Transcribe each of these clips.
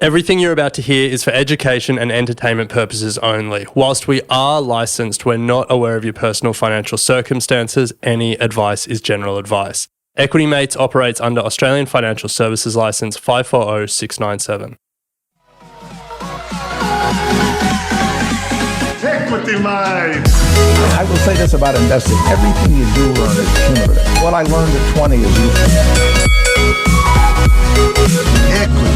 Everything you're about to hear is for education and entertainment purposes only. Whilst we are licensed, we're not aware of your personal financial circumstances. Any advice is general advice. Equity Mates operates under Australian Financial Services Licence 540697. Equity Mates! I will say this about investing. Everything you do learn is cumulative. What I learned at 20 is useful. Equity.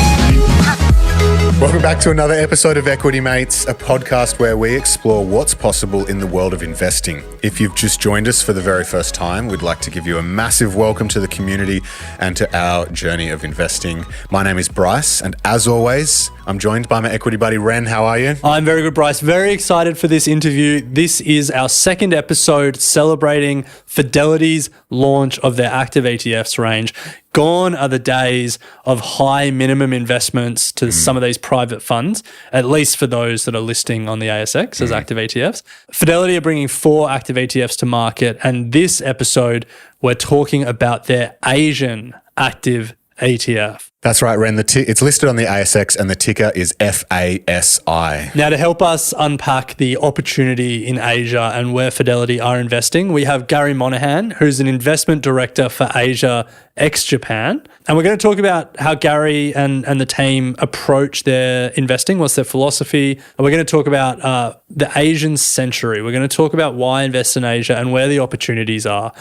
Welcome back to another episode of Equity Mates, a podcast where we explore what's possible in the world of investing. If you've just joined us for the very first time, we'd like to give you a massive welcome to the community and to our journey of investing. My name is Bryce, and as always, I'm joined by my equity buddy, Ren. How are you? I'm very good, Bryce. Very excited for this interview. This is our second episode celebrating Fidelity's launch of their active ETFs range. Gone are the days of high minimum investments to some of these private funds, at least for those that are listing on the ASX as active ETFs. Fidelity are bringing 4 active ETFs to market, and this episode, we're talking about their Asian active ETF. That's right, Ren. It's listed on the ASX and the ticker is FASI. Now, to help us unpack the opportunity in Asia and where Fidelity are investing, we have Gary Monaghan, who's an investment director for Asia ex-Japan. And we're going to talk about how Gary and the team approach their investing, what's their philosophy. And we're going to talk about the Asian century. We're going to talk about why invest in Asia and where the opportunities are.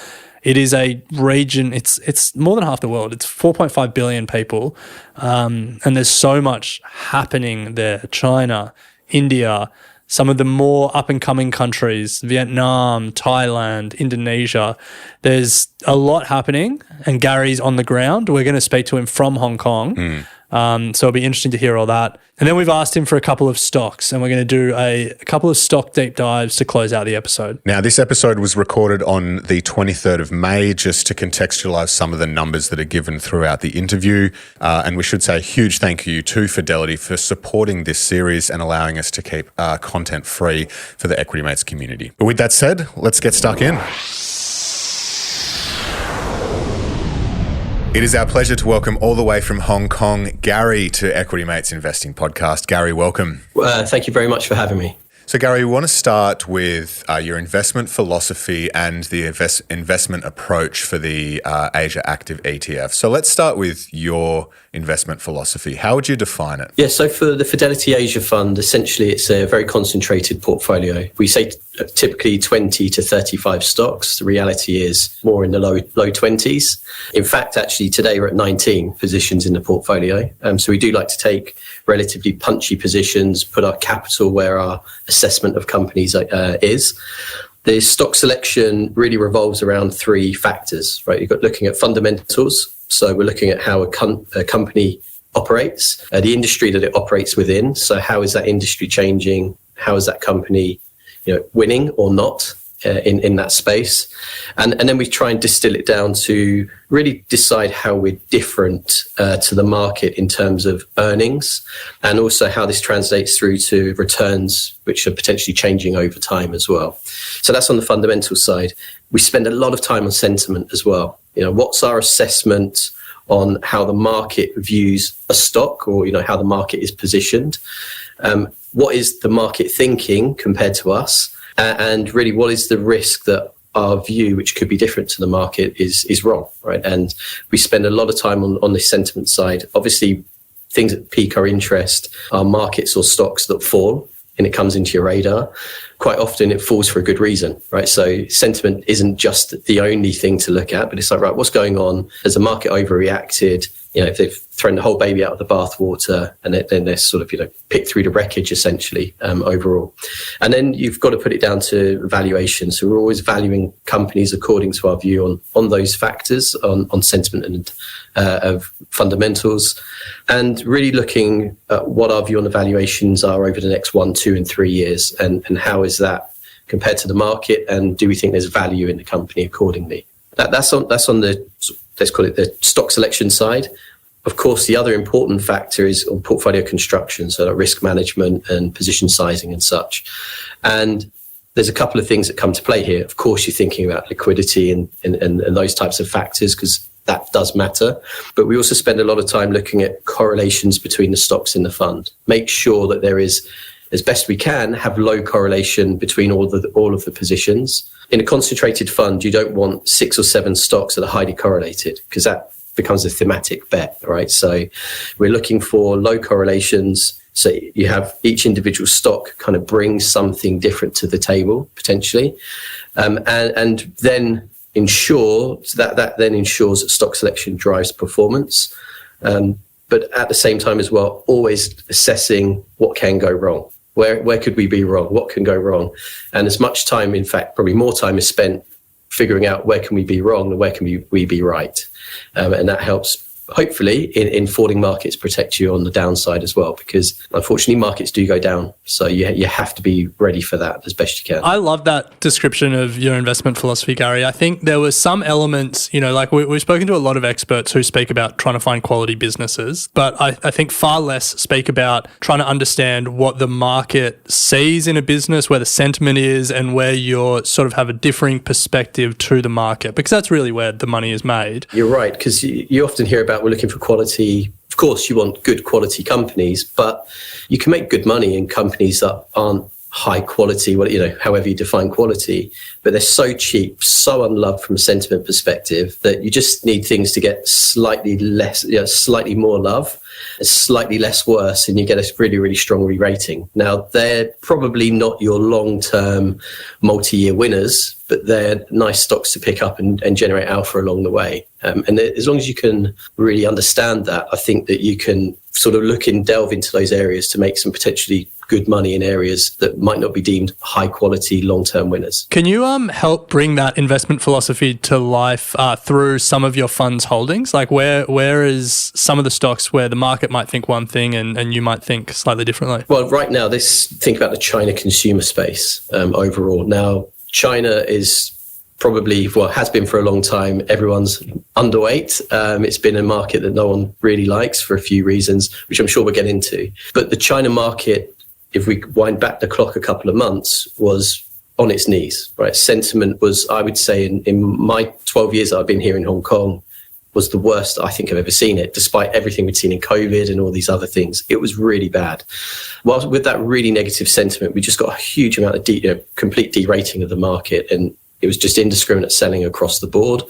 It is a region, it's more than half the world. It's 4.5 billion people, and there's so much happening there. China, India, some of the more up-and-coming countries, Vietnam, Thailand, Indonesia. There's a lot happening, and Gary's on the ground. We're going to speak to him from Hong Kong. So it'll be interesting to hear all that. And then we've asked him for a couple of stocks, and we're going to do a couple of stock deep dives to close out the episode. Now, this episode was recorded on the 23rd of May, just to contextualize some of the numbers that are given throughout the interview. And we should say a huge thank you to Fidelity for supporting this series and allowing us to keep content free for the Equity Mates community. But with that said, let's get stuck in. It is our pleasure to welcome all the way from Hong Kong, Gary, to Equity Mates Investing Podcast. Gary, welcome. Thank you very much for having me. So, Gary, we want to start with your investment philosophy and the investment approach for the Asia Active ETF. So let's start with your investment philosophy. How would you define it? Yeah, so for the Fidelity Asia Fund, essentially it's a very concentrated portfolio. We say typically 20 to 35 stocks. The reality is more in the low 20s. In fact, actually today we're at 19 positions in the portfolio. So we do like to take relatively punchy positions, put our capital where our assessment of companies is. The stock selection really revolves around 3 factors, right? You've got looking at fundamentals. So we're looking at how a company operates, the industry that it operates within. So how is that industry changing? How is that company, winning or not in that space? And then we try and distill it down to really decide how we're different to the market in terms of earnings, and also how this translates through to returns, which are potentially changing over time as well. So that's on the fundamental side. We spend a lot of time on sentiment as well. What's our assessment on how the market views a stock, or, how the market is positioned? What is the market thinking compared to us? And really, what is the risk that our view, which could be different to the market, is wrong, right? And we spend a lot of time on the sentiment side. Obviously, things that pique our interest are markets or stocks that fall, and it comes into your radar. Quite often it falls for a good reason, right? So sentiment isn't just the only thing to look at, but it's like, right, what's going on? Has the market overreacted? If they've thrown the whole baby out of the bathwater, and then they're sort of, picked through the wreckage essentially overall. And then you've got to put it down to valuation. So we're always valuing companies according to our view on those factors, on sentiment and of fundamentals, and really looking at what our view on the valuations are over the next 1, 2, and 3 years, and how is that compared to the market, and do we think there's value in the company accordingly? That's on the, let's call it the stock selection side. Of course, the other important factor is on portfolio construction, so like risk management and position sizing and such. And there's a couple of things that come to play here. Of course, you're thinking about liquidity and those types of factors, because that does matter. But we also spend a lot of time looking at correlations between the stocks in the fund. Make sure that there is, as best we can, have low correlation between all of the positions. In a concentrated fund, you don't want 6 or 7 stocks that are highly correlated, because that becomes a thematic bet, right? So we're looking for low correlations. So you have each individual stock kind of brings something different to the table, potentially. And then that then ensures that stock selection drives performance. But at the same time as well, always assessing what can go wrong. Where could we be wrong? What can go wrong? And as much time, in fact, probably more time is spent figuring out where can we be wrong and where can we be right. And that helps, hopefully, in falling markets, protect you on the downside as well, because unfortunately markets do go down. So you have to be ready for that as best you can. I love that description of your investment philosophy, Gary. I think there were some elements, like we've spoken to a lot of experts who speak about trying to find quality businesses, but I think far less speak about trying to understand what the market sees in a business, where the sentiment is, and where you sort of have a differing perspective to the market, because that's really where the money is made. You're right, because you often hear about we're looking for quality. Of course, you want good quality companies, but you can make good money in companies that aren't high quality, however you define quality, but they're so cheap, so unloved from a sentiment perspective, that you just need things to get slightly less, slightly more love, slightly less worse, and you get a really, really strong re-rating. Now, they're probably not your long-term multi-year winners, but they're nice stocks to pick up and generate alpha along the way. And as long as you can really understand that, I think that you can sort of delve into those areas to make some potentially good money in areas that might not be deemed high quality long-term winners. Can you help bring that investment philosophy to life through some of your fund's holdings? Like where is some of the stocks where the market might think one thing and you might think slightly differently? Well, right now, think about the China consumer space overall. Now, China is probably, has been for a long time, everyone's underweight. It's been a market that no one really likes for a few reasons, which I'm sure we'll get into. But the China market, if we wind back the clock a couple of months, was on its knees, right? Sentiment was, I would say, in my 12 years that I've been here in Hong Kong, was the worst I think I've ever seen it, despite everything we'd seen in COVID and all these other things. It was really bad. Well, with that really negative sentiment, we just got a huge amount of complete derating of the market, and it was just indiscriminate selling across the board.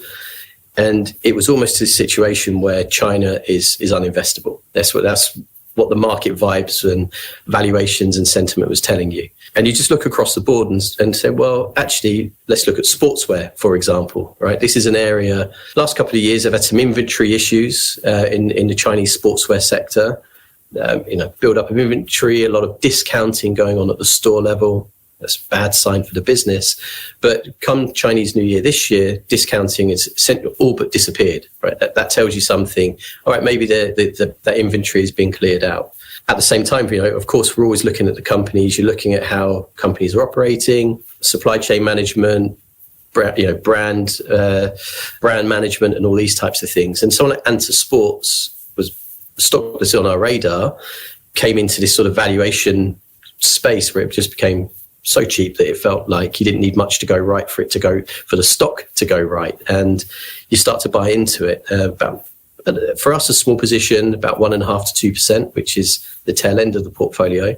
And it was almost a situation where China is uninvestable. That's what the market vibes and valuations and sentiment was telling you. And you just look across the board and say, well, actually, let's look at sportswear, for example, right? This is an area, last couple of years, I've had some inventory issues in the Chinese sportswear sector. Build up of inventory, a lot of discounting going on at the store level. That's a bad sign for the business. But come Chinese New Year this year, discounting is all but disappeared, right? That tells you something. All right, maybe that inventory is being cleared out. At the same time, of course, we're always looking at the companies. You're looking at how companies are operating, supply chain management, brand management, and all these types of things. And someone like Anta Sports was a stock that's on our radar, came into this sort of valuation space where it just became so cheap that it felt like you didn't need much to go right for the stock to go right. And you start to buy into it. For us, a small position, about 1.5% to 2%, which is the tail end of the portfolio.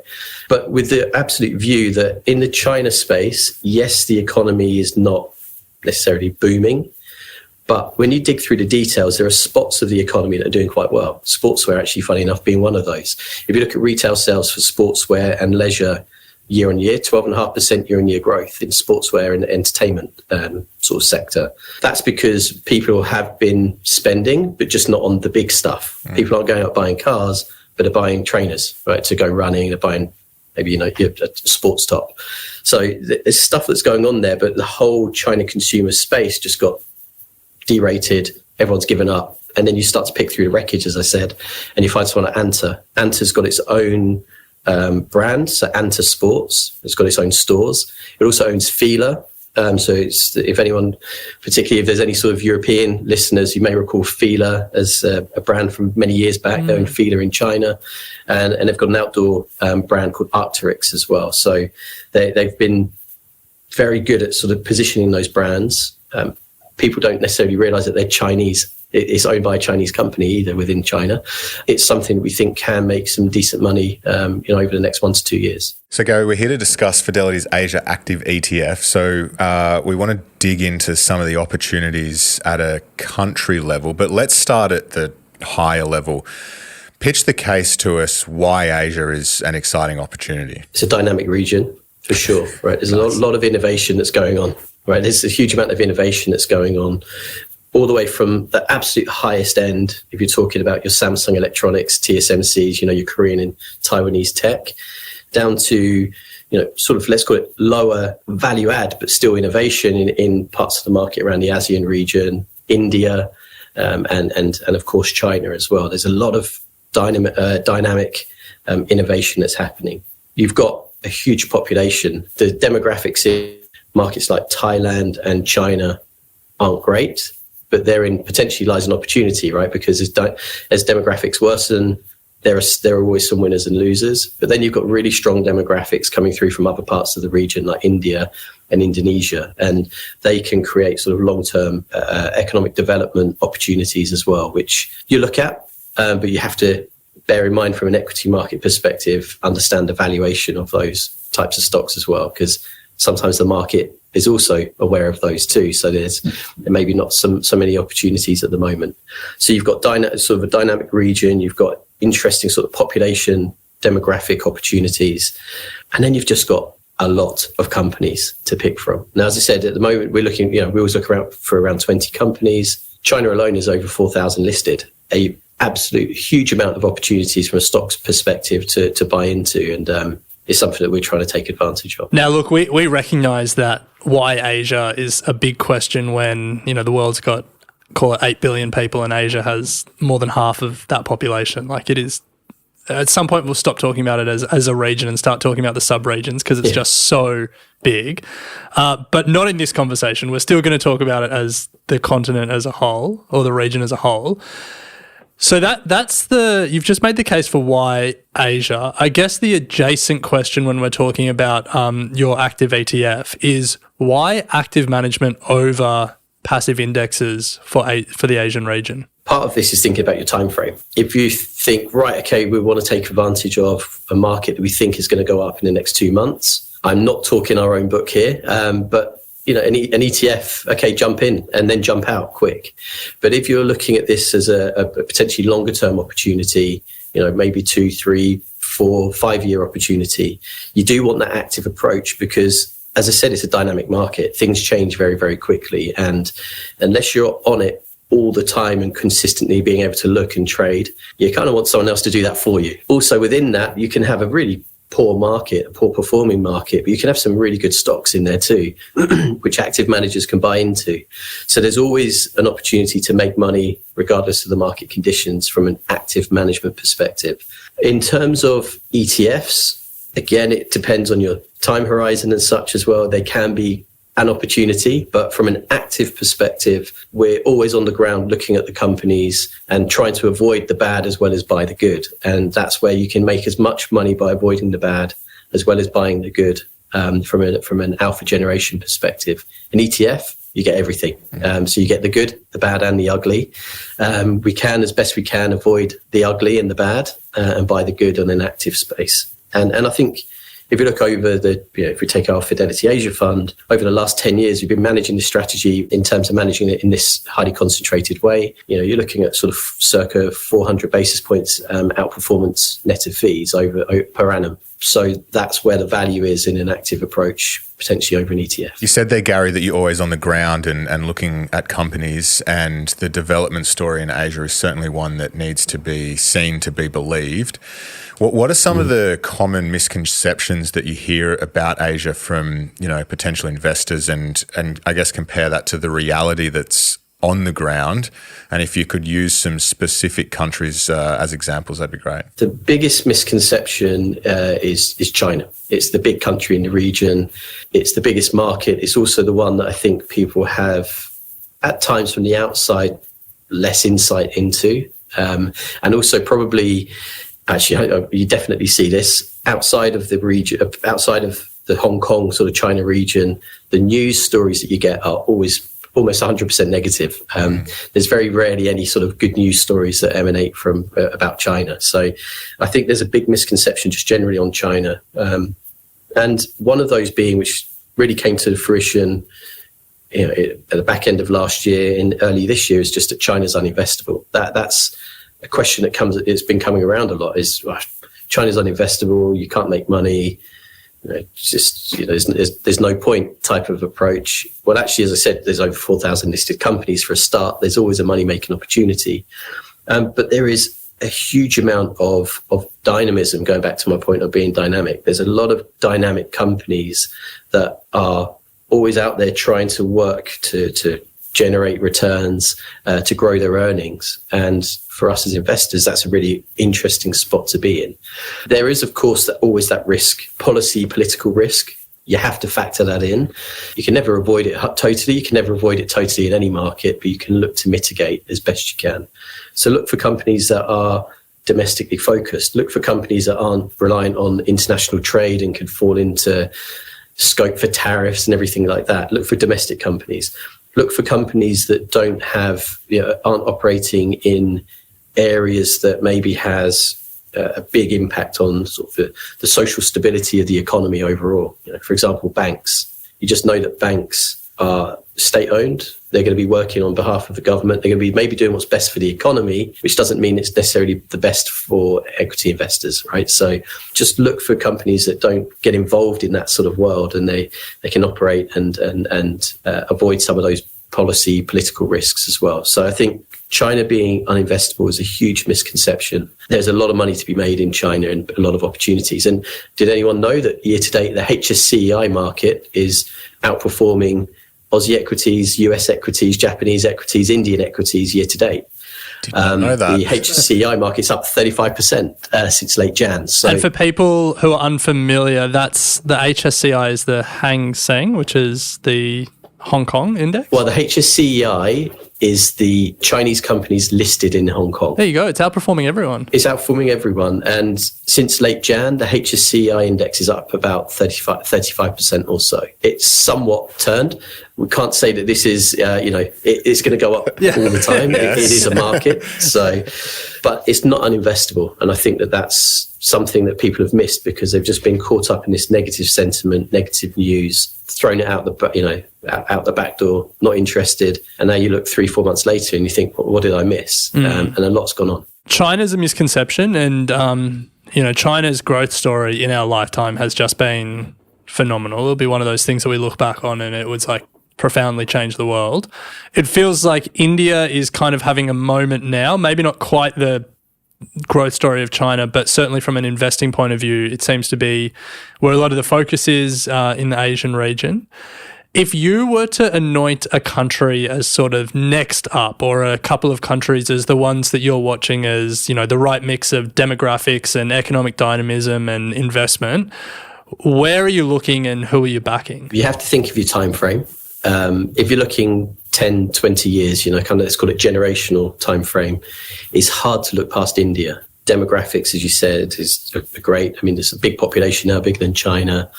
But with the absolute view that in the China space, yes, the economy is not necessarily booming, but when you dig through the details, there are spots of the economy that are doing quite well. Sportswear, actually, funny enough, being one of those. If you look at retail sales for sportswear and leisure, year on year, 12.5% year on year growth in sportswear and entertainment sort of sector. That's because people have been spending, but just not on the big stuff. People aren't going out buying cars, but are buying trainers, right, to go running. They're buying maybe, a sports top. So there's stuff that's going on there, but the whole China consumer space just got derated. Everyone's given up. And then you start to pick through the wreckage, as I said, and you find someone like Anta. Anta's got its own brand, so Anta Sports. It's got its own stores. It also owns Fila. So it's, if anyone, particularly if there's any sort of European listeners, you may recall Fila as a brand from many years back. They own Fila in China, and they've got an outdoor brand called Arc'teryx as well. So they've been very good at sort of positioning those brands. People don't necessarily realize that they're Chinese it's owned by a Chinese company either within China. It's something that we think can make some decent money, over the next 1 to 2 years. So Gary, we're here to discuss Fidelity's Asia Active ETF. So we want to dig into some of the opportunities at a country level, but let's start at the higher level. Pitch the case to us why Asia is an exciting opportunity. It's a dynamic region for sure, right? There's a lot of innovation that's going on, right? There's a huge amount of innovation that's going on, all the way from the absolute highest end, if you're talking about your Samsung Electronics, TSMCs, your Korean and Taiwanese tech, down to, sort of, let's call it lower value add, but still innovation in parts of the market around the ASEAN region, India, and of course China as well. There's a lot of dynamic innovation that's happening. You've got a huge population. The demographics in markets like Thailand and China aren't great, but therein potentially lies an opportunity, right? Because as demographics worsen, there are always some winners and losers. But then you've got really strong demographics coming through from other parts of the region, like India and Indonesia, and they can create sort of long-term economic development opportunities as well, which you look at, but you have to bear in mind from an equity market perspective, understand the valuation of those types of stocks as well, because sometimes the market is also aware of those too. So there maybe not so many opportunities at the moment. So you've got sort of a dynamic region, you've got interesting sort of population demographic opportunities, and then you've just got a lot of companies to pick from. Now, as I said, at the moment we're looking, we always look around 20 companies. China alone is over 4,000 listed, a absolute huge amount of opportunities from a stocks perspective to buy into, and it's something that we're trying to take advantage of. Now, look, we recognise that why Asia is a big question when, the world's got, call it 8 billion people, and Asia has more than half of that population. Like, it is, at some point we'll stop talking about it as a region and start talking about the sub-regions, because it's just so big. But not in this conversation. We're still going to talk about it as the continent as a whole, or the region as a whole. So you've just made the case for why Asia. I guess the adjacent question when we're talking about your active ETF is why active management over passive indexes for the Asian region? Part of this is thinking about your time frame. If you think, right, okay, we want to take advantage of a market that we think is going to go up in the next 2 months. I'm not talking our own book here, but an ETF, okay, jump in and then jump out quick. But if you're looking at this as a potentially longer term opportunity, maybe 2, 3, 4, 5 year opportunity, you do want that active approach, because as I said, it's a dynamic market. Things change very, very quickly. And unless you're on it all the time and consistently being able to look and trade, you kind of want someone else to do that for you. Also within that, you can have a really poor market, a poor performing market, but you can have some really good stocks in there too, which active managers can buy into. So there's always an opportunity to make money regardless of the market conditions from an active management perspective. In terms of ETFs, again, it depends on your time horizon and such as well. They can be an opportunity, but from an active perspective, we're always on the ground looking at the companies and trying to avoid the bad as well as buy the good. And that's where you can make as much money by avoiding the bad as well as buying the good, from an alpha generation perspective. An ETF, you get everything. So you get the good, the bad, and the ugly. We can, as best we can, avoid the ugly and the bad and buy the good on an active space. And I think if you look over if we take our Fidelity Asia fund, over the last 10 years, we've been managing the strategy in terms of managing it in this highly concentrated way. You're looking at sort of circa 400 basis points outperformance net of fees over per annum. So that's where the value is in an active approach, potentially over an ETF. You said there, Gary, that you're always on the ground and looking at companies, and the development story in Asia is certainly one that needs to be seen to be believed. What are some of the common misconceptions that you hear about Asia from, potential investors, and I guess compare that to the reality that's on the ground? And if you could use some specific countries as examples, that'd be great. The biggest misconception is China. It's the big country in the region. It's the biggest market. It's also the one that I think people have, at times from the outside, less insight into. And also probably, actually, you definitely see this outside of the region, outside of the Hong Kong sort of China region, the news stories that you get are always almost 100% negative. There's very rarely any sort of good news stories that emanate from about China. So I think there's a big misconception just generally on China. And one of those being, which really came to fruition at the back end of last year and early this year, is just that China's uninvestable. That's a question it's been coming around a lot, is China's uninvestable, you can't make money, there's no point type of approach. Well, actually, as I said, there's over 4,000 listed companies for a start. There's always a money-making opportunity. But there is a huge amount of dynamism, going back to my point of being dynamic. There's a lot of dynamic companies that are always out there trying to work to generate returns, to grow their earnings. And for us as investors, that's a really interesting spot to be in. There is, of course, always that risk, political risk. You have to factor that in. You can never avoid it totally. You can never avoid it totally in any market, but you can look to mitigate as best you can. So look for companies that are domestically focused. Look for companies that aren't reliant on international trade and can fall into scope for tariffs and everything like that. Look for domestic companies. Look for companies that aren't operating in areas that maybe has a big impact on sort of the social stability of the economy overall. For example, banks. You just know that banks are state-owned. They're going to be working on behalf of the government. They're going to be maybe doing what's best for the economy, which doesn't mean it's necessarily the best for equity investors, right? So just look for companies that don't get involved in that sort of world, and they can operate and avoid some of those political risks as well. So I think China being uninvestable is a huge misconception. There's a lot of money to be made in China and a lot of opportunities. And did anyone know that year to date, the HSCEI market is outperforming Aussie equities, US equities, Japanese equities, Indian equities year to date? Did not know that. The HSCEI market's up 35% since late Jan. So, and for people who are unfamiliar, that's the HSCI is the Hang Seng, which is the Hong Kong index? Well, the HSCEI is the Chinese companies listed in Hong Kong. There you go. It's outperforming everyone. It's outperforming everyone. And since late Jan, the HSCEI index is up about 35% or so. It's somewhat turned. We can't say that this is, it's going to go up all the time. Yes. It is a market. But it's not uninvestable. And I think that that's something that people have missed because they've just been caught up in this negative sentiment, negative news, thrown it out the back door, not interested. And now you look 3-4 months later and you think, what did I miss? And a lot's gone on. China's a misconception, and China's growth story in our lifetime has just been phenomenal. It'll be one of those things that we look back on and it was like profoundly change the world. It feels like India is kind of having a moment now, maybe not quite the growth story of China, but certainly from an investing point of view, it seems to be where a lot of the focus is in the Asian region. If you were to anoint a country as sort of next up, or a couple of countries as the ones that you're watching as, the right mix of demographics and economic dynamism and investment, where are you looking and who are you backing? You have to think of your time frame. If you're looking 10, 20 years, let's call it generational time frame, it's hard to look past India. Demographics, as you said, is great. I mean, there's a big population now, bigger than China.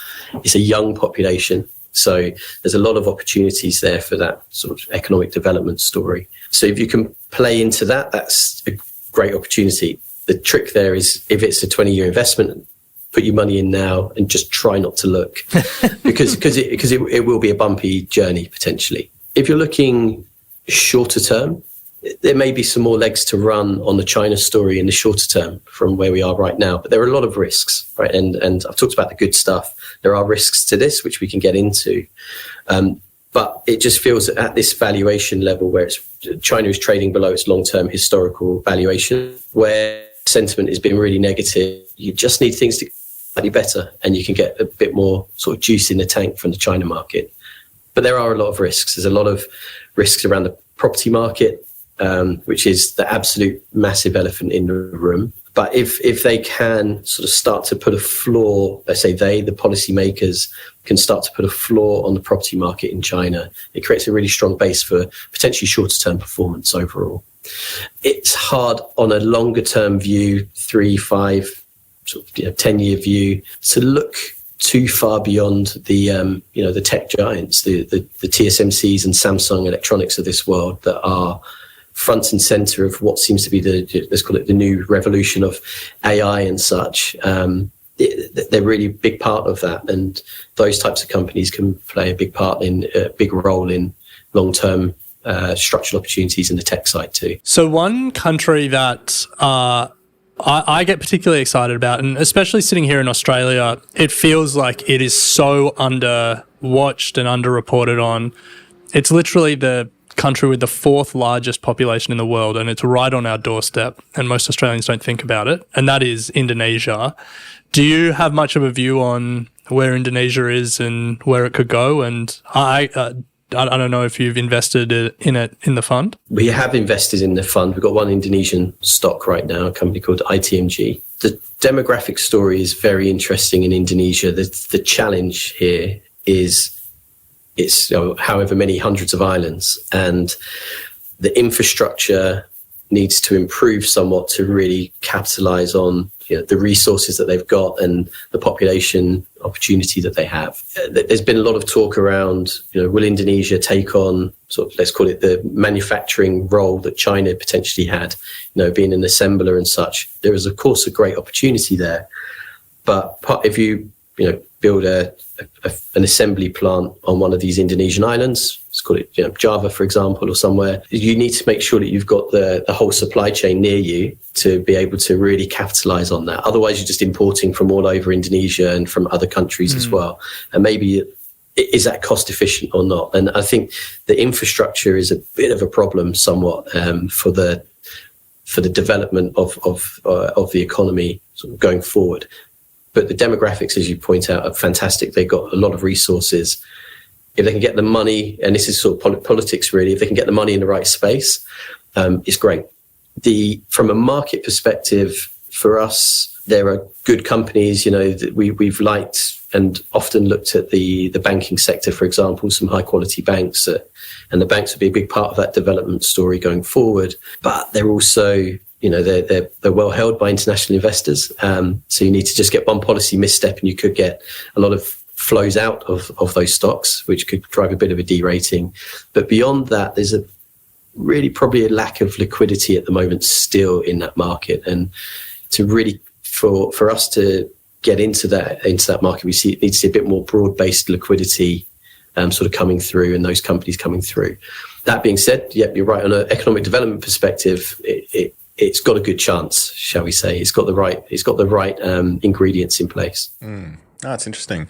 It's a young population. So there's a lot of opportunities there for that sort of economic development story. So if you can play into that, that's a great opportunity. The trick there is if it's a 20-year investment, put your money in now and just try not to look because it will be a bumpy journey potentially. If you're looking shorter term, there may be some more legs to run on the China story in the shorter term from where we are right now. But there are a lot of risks, right? And I've talked about the good stuff. There are risks to this, which we can get into. But it just feels that at this valuation level where China is trading below its long-term historical valuation, where sentiment has been really negative, you just need things to get slightly better and you can get a bit more sort of juice in the tank from the China market. But there are a lot of risks. There's a lot of risks around the property market, which is the absolute massive elephant in the room. But if they can sort of start to put a floor, let's say the policymakers can start to put a floor on the property market in China, it creates a really strong base for potentially shorter term performance overall. It's hard on a longer term view, 3, 5, sort of 10-year view, to look too far beyond the the tech giants, the TSMCs and Samsung Electronics of this world that are front and center of what seems to be let's call it the new revolution of AI and such. They're really a big part of that, and those types of companies can play a big role in long-term structural opportunities in the tech side too. So one country that I get particularly excited about, and especially sitting here in Australia, it feels like it is so under-watched and under-reported on. It's literally the country with the 4th largest population in the world, and it's right on our doorstep, and most Australians don't think about it, and that is Indonesia. Do you have much of a view on where Indonesia is and where it could go? And I don't know if you've invested in it in the fund. We have invested in the fund. We've got one Indonesian stock right now, a company called ITMG. The demographic story is very interesting in Indonesia. The challenge here is it's however many hundreds of islands, and the infrastructure needs to improve somewhat to really capitalize on the resources that they've got and the population opportunity that they have. There's been a lot of talk around, will Indonesia take on sort of, let's call it the manufacturing role that China potentially had, being an assembler and such. There is, of course, a great opportunity there. But if you, build an assembly plant on one of these Indonesian islands, let's call it Java, for example, or somewhere, you need to make sure that you've got the whole supply chain near you to be able to really capitalize on that. Otherwise, you're just importing from all over Indonesia and from other countries as well. And maybe is that cost efficient or not? And I think the infrastructure is a bit of a problem somewhat for the development of the economy sort of going forward. But the demographics, as you point out, are fantastic. They've got a lot of resources. If they can get the money, and this is sort of politics really, if they can get the money in the right space, it's great. From a market perspective, for us, there are good companies, that we've liked and often looked at the banking sector, for example, some high quality banks, and the banks would be a big part of that development story going forward. But they're also, they're well held by international investors. So you need to just get one policy misstep and you could get a lot of flows out of those stocks, which could drive a bit of a derating. But beyond that, there's probably a lack of liquidity at the moment still in that market. And to really, for us to get into that market, we need to see a bit more broad-based liquidity sort of coming through and those companies coming through. That being said, yep, you're right. On an economic development perspective, it's got a good chance, shall we say. It's got the right ingredients in place. That's interesting.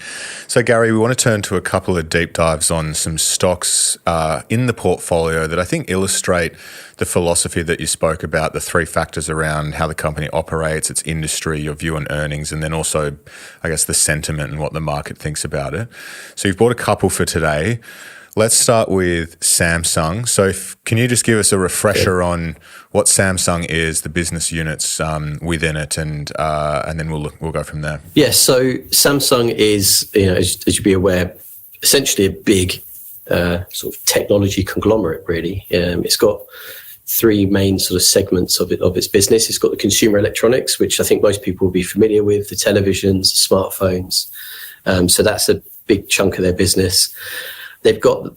So, Gary, we want to turn to a couple of deep dives on some stocks in the portfolio that I think illustrate the philosophy that you spoke about, the 3 factors around how the company operates, its industry, your view on earnings, and then also, I guess, the sentiment and what the market thinks about it. So you've bought a couple for today. Let's start with Samsung. So can you just give us a refresher on what Samsung is, the business units within it, and then we'll go from there. Yes. So Samsung is, as you'd be aware, essentially a big sort of technology conglomerate. Really, it's got 3 main sort of segments of its business. It's got the consumer electronics, which I think most people will be familiar with, the televisions, the smartphones. So that's a big chunk of their business. They've got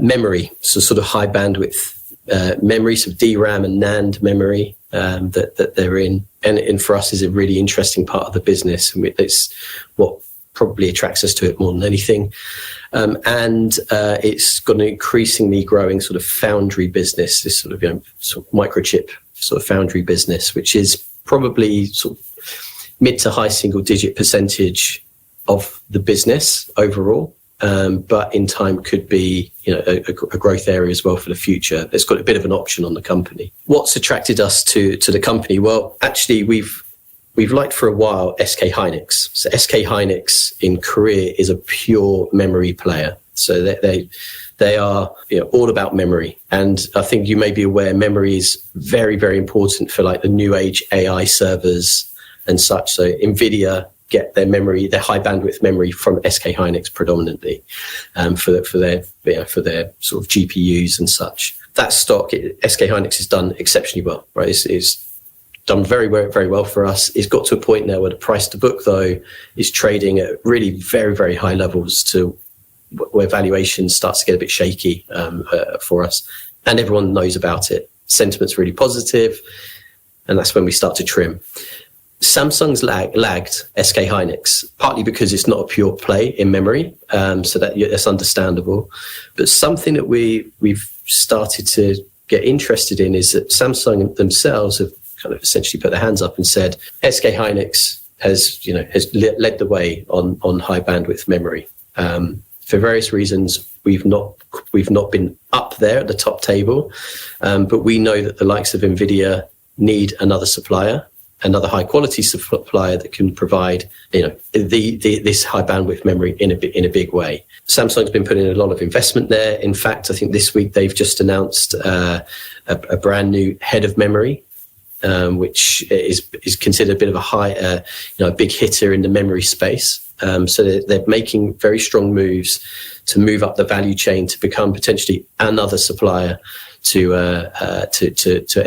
memory, so sort of high bandwidth memory, so DRAM and NAND memory that they're in. And for us is a really interesting part of the business. And it's what probably attracts us to it more than anything. And it's got an increasingly growing sort of foundry business, this sort of, sort of microchip sort of foundry business, which is probably sort of mid to high single digit percentage of the business overall. But in time could be, a growth area as well for the future. It's got a bit of an option on the company. What's attracted us to the company? Well, actually, we've liked for a while SK Hynix. So SK Hynix in Korea is a pure memory player. So they are, all about memory. And I think you may be aware, memory is very, very important for like the new age AI servers and such. So NVIDIA get their memory, their high bandwidth memory from SK Hynix predominantly, for their sort of GPUs and such. That stock, SK Hynix, has done exceptionally well, right? It's done very, very, very well for us. It's got to a point now where the price to book, though, is trading at really very, very high levels to where valuation starts to get a bit shaky for us. And everyone knows about it. Sentiment's really positive, and that's when we start to trim. Samsung's lagged SK Hynix, partly because it's not a pure play in memory, so that's understandable. But something that we've started to get interested in is that Samsung themselves have kind of essentially put their hands up and said SK Hynix has led the way on high bandwidth memory. For various reasons, we've not been up there at the top table, but we know that the likes of Nvidia need another supplier, another high quality supplier that can provide this high bandwidth memory in a big way. Samsung's been putting a lot of investment there. In fact, I think this week they've just announced a brand new head of memory, which is considered a bit of a big hitter in the memory space. So they're making very strong moves to move up the value chain to become potentially another supplier to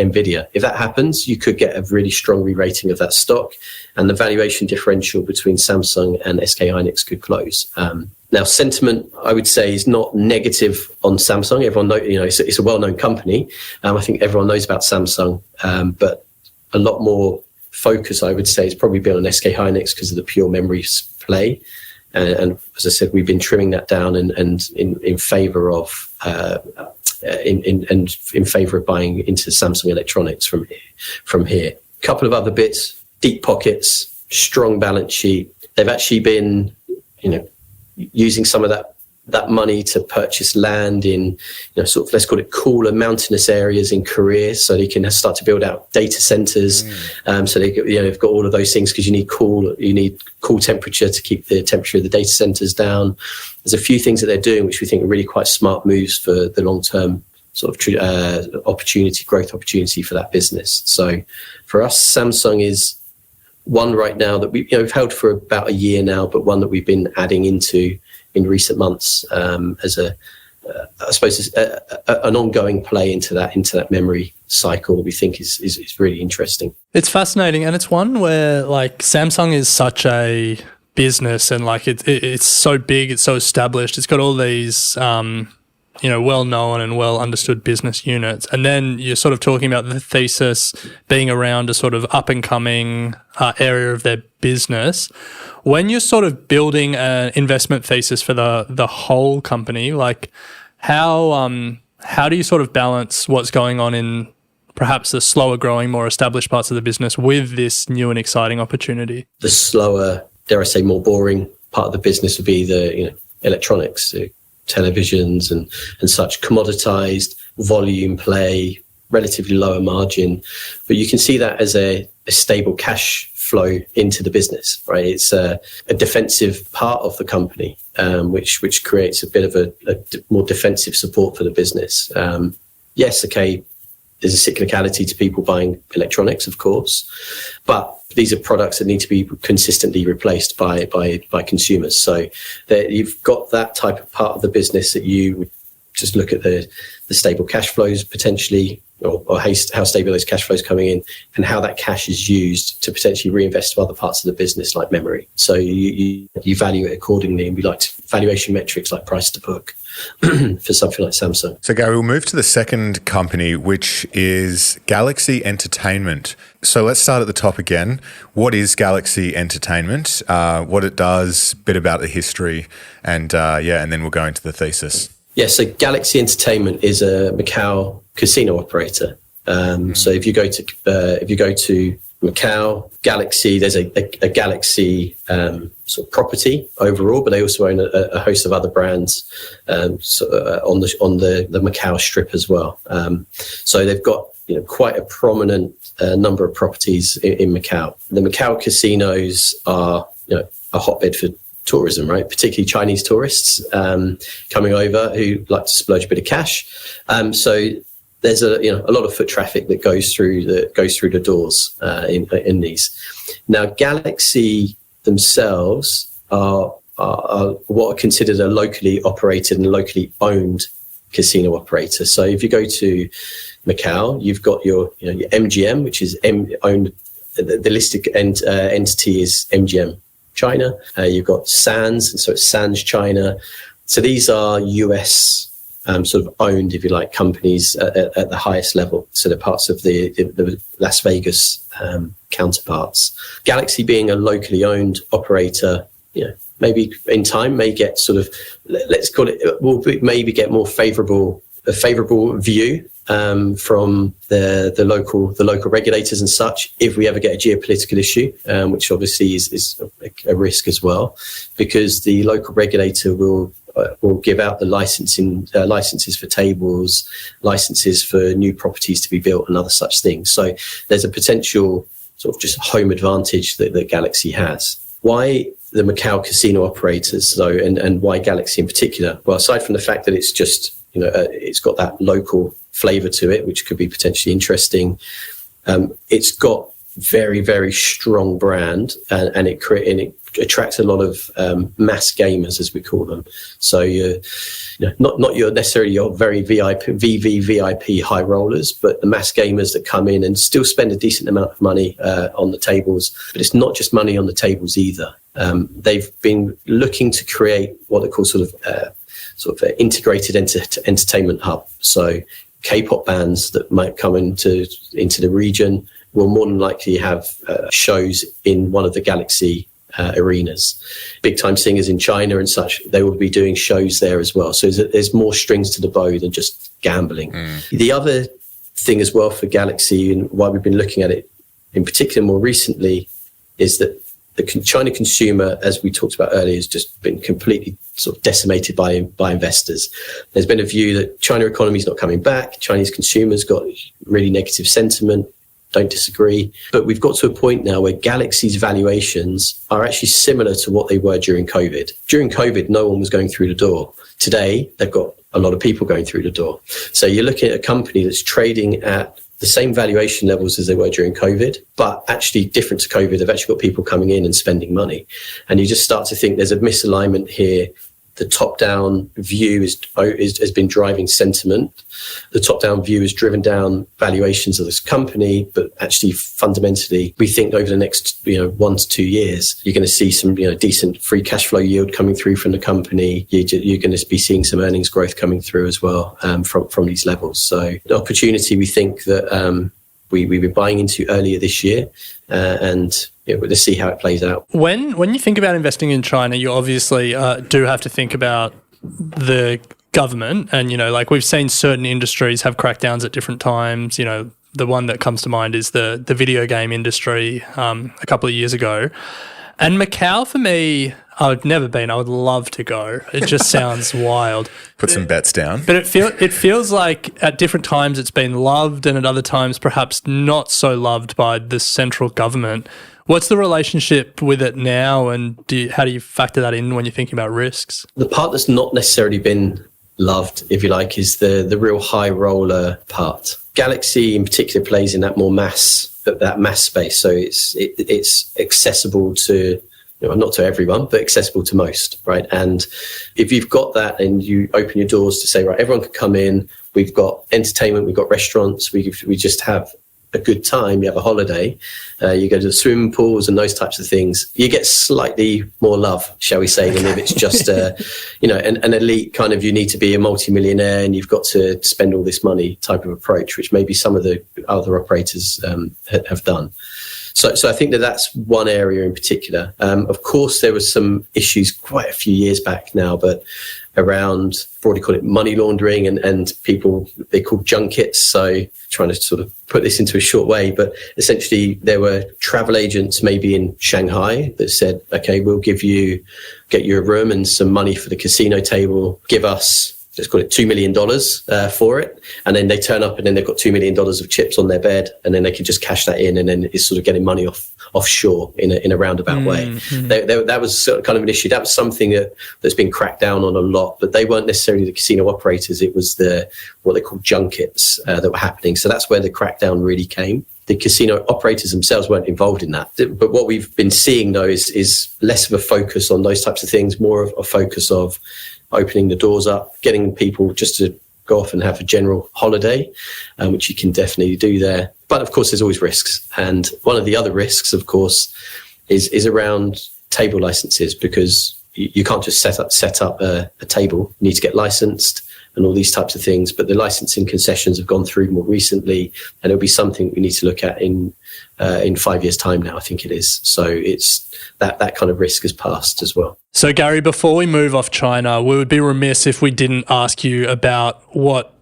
Nvidia. If that happens, you could get a really strong re-rating of that stock, and the valuation differential between Samsung and SK Hynix could close. Now, sentiment, I would say, is not negative on Samsung. Everyone knows, it's a well-known company. I think everyone knows about Samsung, but a lot more focus, I would say, is probably been on SK Hynix because of the pure memory play. And as I said, we've been trimming that down and in favor of in favor of buying into Samsung Electronics from here. A couple of other bits: deep pockets, strong balance sheet. They've actually been, using some of that money to purchase land in, sort of, let's call it cooler mountainous areas in Korea, so they can start to build out data centers. So they've got all of those things because you need cool temperature to keep the temperature of the data centers down. There's a few things that they're doing which we think are really quite smart moves for the long-term sort of growth opportunity for that business. So for us, Samsung is one right now that we've held for about a year now, but one that we've been adding into in recent months as I suppose an ongoing play into that memory cycle that we think is really interesting. It's fascinating, and it's one where like Samsung is such a business, and like it's so big, it's so established, it's got all these well-known and well-understood business units. And then you're sort of talking about the thesis being around a sort of up-and-coming area of their business. When you're sort of building an investment thesis for the whole company, like how do you sort of balance what's going on in perhaps the slower-growing, more established parts of the business with this new and exciting opportunity? The slower, dare I say, more boring part of the business would be the electronics, televisions and such, commoditized, volume play, relatively lower margin. But you can see that as a stable cash flow into the business, right? It's a defensive part of the company, which creates a bit of a more defensive support for the business. Yes, okay, there's a cyclicality to people buying electronics, of course, but these are products that need to be consistently replaced by consumers. So you've got that type of part of the business that you would just look at the stable cash flows potentially, or how stable those cash flows coming in, and how that cash is used to potentially reinvest to other parts of the business like memory. So you value it accordingly, and we like valuation metrics like price to book for something like Samsung. So Gary, we'll move to the second company, which is Galaxy Entertainment. So let's start at the top again. What is Galaxy Entertainment? What it does, bit about the history, and then we'll go into the thesis. Yeah, so Galaxy Entertainment is a Macau casino operator. So if you go to Macau, Galaxy, there's a Galaxy sort of property overall, but they also own a host of other brands on the Macau Strip as well. So they've got quite a prominent number of properties in Macau. The Macau casinos are a hotbed for tourism, right? Particularly Chinese tourists coming over who like to splurge a bit of cash. So there's a lot of foot traffic that goes through the doors in these. Now, Galaxy themselves are what are considered a locally operated and locally owned casino operator. So if you go to Macau, you've got your MGM, which is owned. The listed entity is MGM China. You've got Sands, and so it's Sands China. So these are US sort of owned, if you like, companies at the highest level. So they're parts of the Las Vegas counterparts. Galaxy being a locally owned operator, maybe in time may get sort of, let's call it, will maybe get a favorable view from the local regulators and such, if we ever get a geopolitical issue, which obviously is a risk as well, because the local regulator will give out the licenses for tables, licenses for new properties to be built, and other such things. So there's a potential sort of just home advantage that Galaxy has. Why the Macau casino operators, though, and why Galaxy in particular? Well, aside from the fact that it's just it's got that local flavour to it, which could be potentially interesting. It's got very, very strong brand, and it attracts a lot of mass gamers, as we call them. So not your necessarily your very VIP high rollers, but the mass gamers that come in and still spend a decent amount of money on the tables. But it's not just money on the tables either. They've been looking to create what they call sort of integrated entertainment hub. So K-pop bands that might come into the region will more than likely have shows in one of the Galaxy arenas. Big time singers in China and such, they will be doing shows there as well. So there's more strings to the bow than just gambling. The other thing as well for Galaxy, and why we've been looking at it in particular more recently, is that the China consumer, as we talked about earlier, has just been completely sort of decimated by investors. There's been a view that China economy is not coming back. Chinese consumers got really negative sentiment. Don't disagree. But we've got to a point now where Galaxy's valuations are actually similar to what they were during COVID. During COVID, no one was going through the door. Today, they've got a lot of people going through the door. So you're looking at a company that's trading at the same valuation levels as they were during COVID, but actually different to COVID, they've actually got people coming in and spending money. And you just start to think there's a misalignment here. The top-down view has been driving sentiment. The top-down view has driven down valuations of this company, but actually fundamentally, we think over the next 1 to 2 years, you're going to see some decent free cash flow yield coming through from the company. You're going to be seeing some earnings growth coming through as well from these levels. So the opportunity we think that we were buying into earlier this year, and we'll see how it plays out. When you think about investing in China, you obviously do have to think about the government, and like we've seen certain industries have crackdowns at different times. The one that comes to mind is the video game industry a couple of years ago. And Macau, for me, I've never been. I would love to go. It just sounds wild. Put some bets down. But it feels like at different times it's been loved, and at other times perhaps not so loved by the central government. What's the relationship with it now, and how do you factor that in when you're thinking about risks? The part that's not necessarily been loved, if you like, is the real high roller part. Galaxy in particular plays in that more mass space, so it's accessible to not to everyone, but accessible to most, right? And if you've got that and you open your doors to say, right, everyone can come in, we've got entertainment, we've got restaurants, we just have a good time, you have a holiday, you go to the swimming pools and those types of things, you get slightly more love, shall we say, than if it's just an elite kind of, you need to be a multimillionaire and you've got to spend all this money type of approach, which maybe some of the other operators have done. So I think that's one area in particular. Of course, there was some issues quite a few years back now, but around, broadly call it money laundering and people, they call junkets. So trying to sort of put this into a short way, but essentially there were travel agents maybe in Shanghai that said, okay, we'll get you a room and some money for the casino table, give us, let's call it $2 million for it. And then they turn up and then they've got $2 million of chips on their bed, and then they can just cash that in, and then it's sort of getting money offshore in a roundabout way. That was sort of kind of an issue. That was something that's been cracked down on a lot, but they weren't necessarily the casino operators. It was what they call junkets that were happening. So that's where the crackdown really came. The casino operators themselves weren't involved in that. But what we've been seeing though is less of a focus on those types of things, more of a focus of opening the doors up, getting people just to go off and have a general holiday, which you can definitely do there. But of course, there's always risks. And one of the other risks, of course, is around table licenses, because you can't just set up a table. You need to get licensed and all these types of things. But the licensing concessions have gone through more recently, and it'll be something we need to look at in 5 years' time now, I think it is. So it's that kind of risk has passed as well. So Gary, before we move off China, we would be remiss if we didn't ask you about what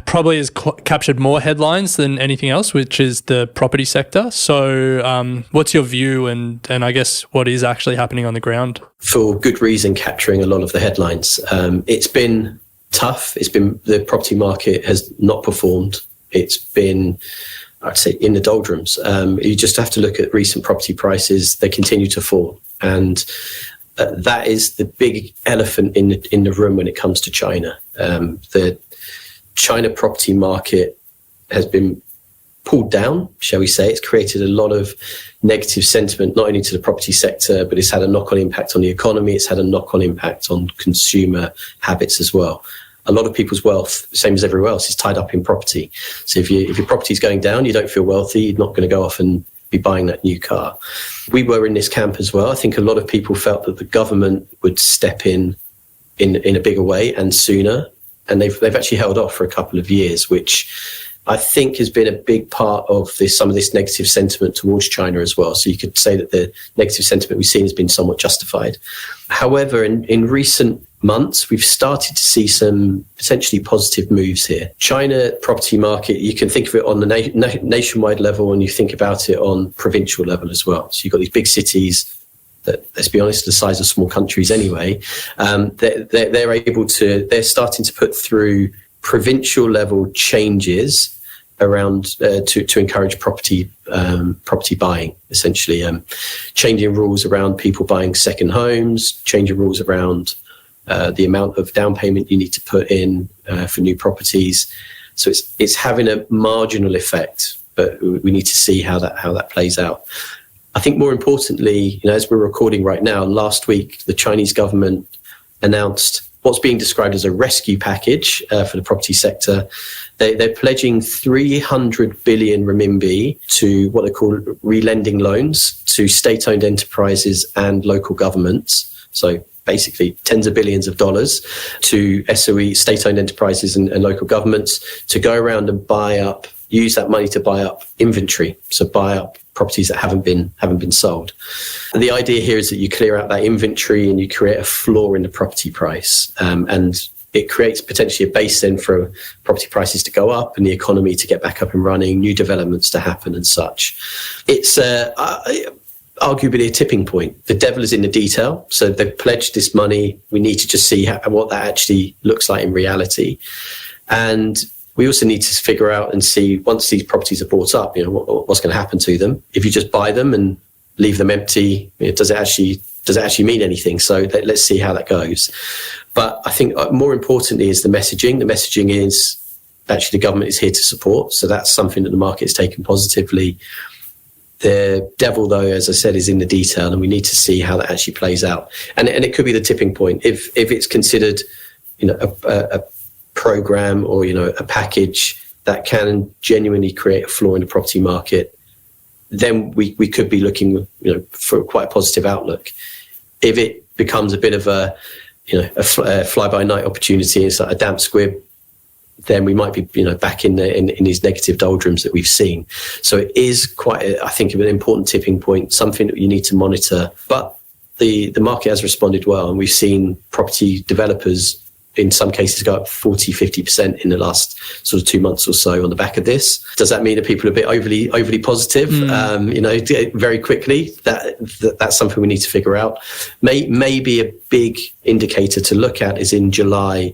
probably has captured more headlines than anything else, which is the property sector. So what's your view and I guess what is actually happening on the ground? For good reason, capturing a lot of the headlines. It's been tough. The property market has not performed. It's been, I'd say, in the doldrums. You just have to look at recent property prices. They continue to fall. And that is the big elephant in the room when it comes to China. The China property market has been pulled down, shall we say. It's created a lot of negative sentiment, not only to the property sector, but it's had a knock-on impact on the economy. It's had a knock-on impact on consumer habits as well. A lot of people's wealth, same as everywhere else, is tied up in property. So if your property is going down, you don't feel wealthy, you're not going to go off and be buying that new car. We were in this camp as well. I think a lot of people felt that the government would step in a bigger way and sooner. And they've actually held off for a couple of years, which I think has been a big part of some of this negative sentiment towards China as well. So you could say that the negative sentiment we've seen has been somewhat justified. However, in recent months, we've started to see some potentially positive moves here. China property market, you can think of it on the nationwide level, and you think about it on provincial level as well. So you've got these big cities that, let's be honest, the size of small countries anyway. They're starting to put through provincial level changes around to encourage property buying, essentially changing rules around people buying second homes, changing rules around the amount of down payment you need to put in for new properties. So it's having a marginal effect, but we need to see how that plays out. I think more importantly, as we're recording right now, last week the Chinese government announced what's being described as a rescue package for the property sector. They're pledging 300 billion renminbi to what they call relending loans to state-owned enterprises and local governments. So basically tens of billions of dollars to SOE, state-owned enterprises and local governments to go around and use that money to buy up inventory. So buy up properties that haven't been sold. And the idea here is that you clear out that inventory and you create a floor in the property price. And it creates potentially a base then for property prices to go up and the economy to get back up and running, new developments to happen and such. It's arguably a tipping point. The devil is in the detail. So they've pledged this money. We need to just see what that actually looks like in reality. And we also need to figure out and see, once these properties are bought up, what's going to happen to them. If you just buy them and leave them empty, does it actually mean anything? So let's see how that goes. But I think more importantly is the messaging. The messaging is actually the government is here to support. So that's something that the market has taken positively. The devil, though, as I said, is in the detail, and we need to see how that actually plays out. And it could be the tipping point. If it's considered, a program or a package that can genuinely create a floor in the property market, then we could be looking for quite a positive outlook. If it becomes a bit of a fly by night opportunity, it's like a damp squib, then we might be back in these negative doldrums that we've seen. So it is quite I think an important tipping point, something that you need to monitor. But the market has responded well, and we've seen property developers in some cases go up 40-50% in the last sort of 2 months or so on the back of this. Does that mean that people are a bit overly positive? Very quickly? That's something we need to figure out. Maybe a big indicator to look at is in July,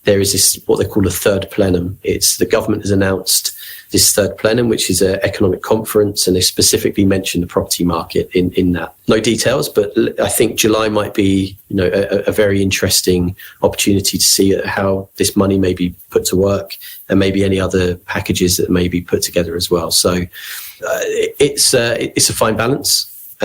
there is this, what they call a third plenum. It's the government has announced this third plenum, which is an economic conference, and they specifically mentioned the property market in that. No details, but I think July might be, a very interesting opportunity to see how this money may be put to work, and maybe any other packages that may be put together as well. So it's a fine balance.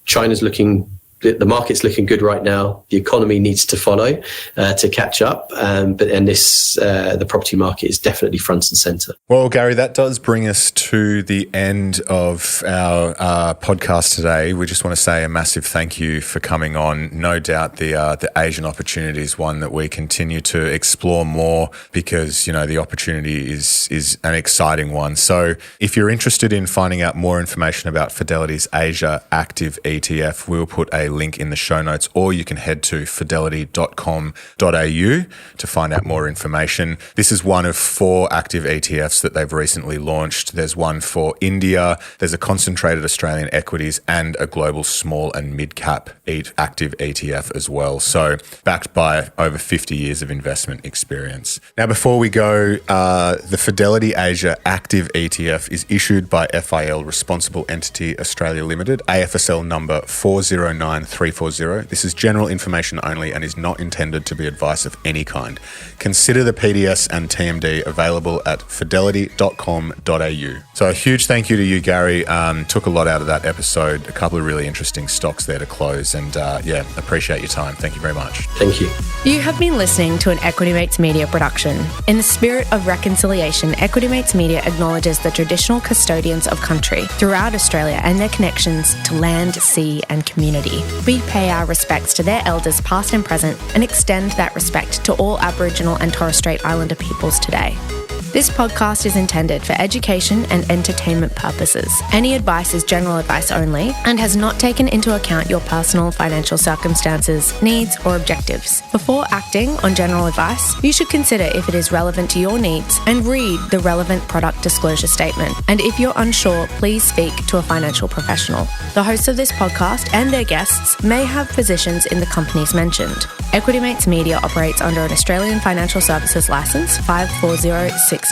China's looking the market's looking good right now. The economy needs to follow to catch up. The property market is definitely front and centre. Well, Gary, that does bring us to the end of our podcast today. We just want to say a massive thank you for coming on. No doubt the Asian opportunity is one that we continue to explore more because, the opportunity is an exciting one. So if you're interested in finding out more information about Fidelity's Asia Active ETF, we'll put a link in the show notes, or you can head to fidelity.com.au to find out more information. This is one of 4 active ETFs that they've recently launched. There's one for India, there's a concentrated Australian equities, and a global small and mid-cap active ETF as well. So backed by over 50 years of investment experience. Now, before we go, the Fidelity Asia Active ETF is issued by FIL Responsible Entity Australia Limited, AFSL number 409340. This is general information only and is not intended to be advice of any kind. Consider the PDS and TMD available at fidelity.com.au. So a huge thank you to you, Gary. Took a lot out of that episode. A couple of really interesting stocks there to close. And appreciate your time. Thank you very much. Thank you. You have been listening to an Equity Mates Media production. In the spirit of reconciliation, Equity Mates Media acknowledges the traditional custodians of country throughout Australia and their connections to land, sea and community. We pay our respects to their elders past and present and extend that respect to all Aboriginal and Torres Strait Islander peoples today. This podcast is intended for education and entertainment purposes. Any advice is general advice only and has not taken into account your personal financial circumstances, needs, or objectives. Before acting on general advice, you should consider if it is relevant to your needs and read the relevant product disclosure statement. And if you're unsure, please speak to a financial professional. The hosts of this podcast and their guests may have positions in the companies mentioned. Equity Mates Media operates under an Australian Financial Services Licence 540697.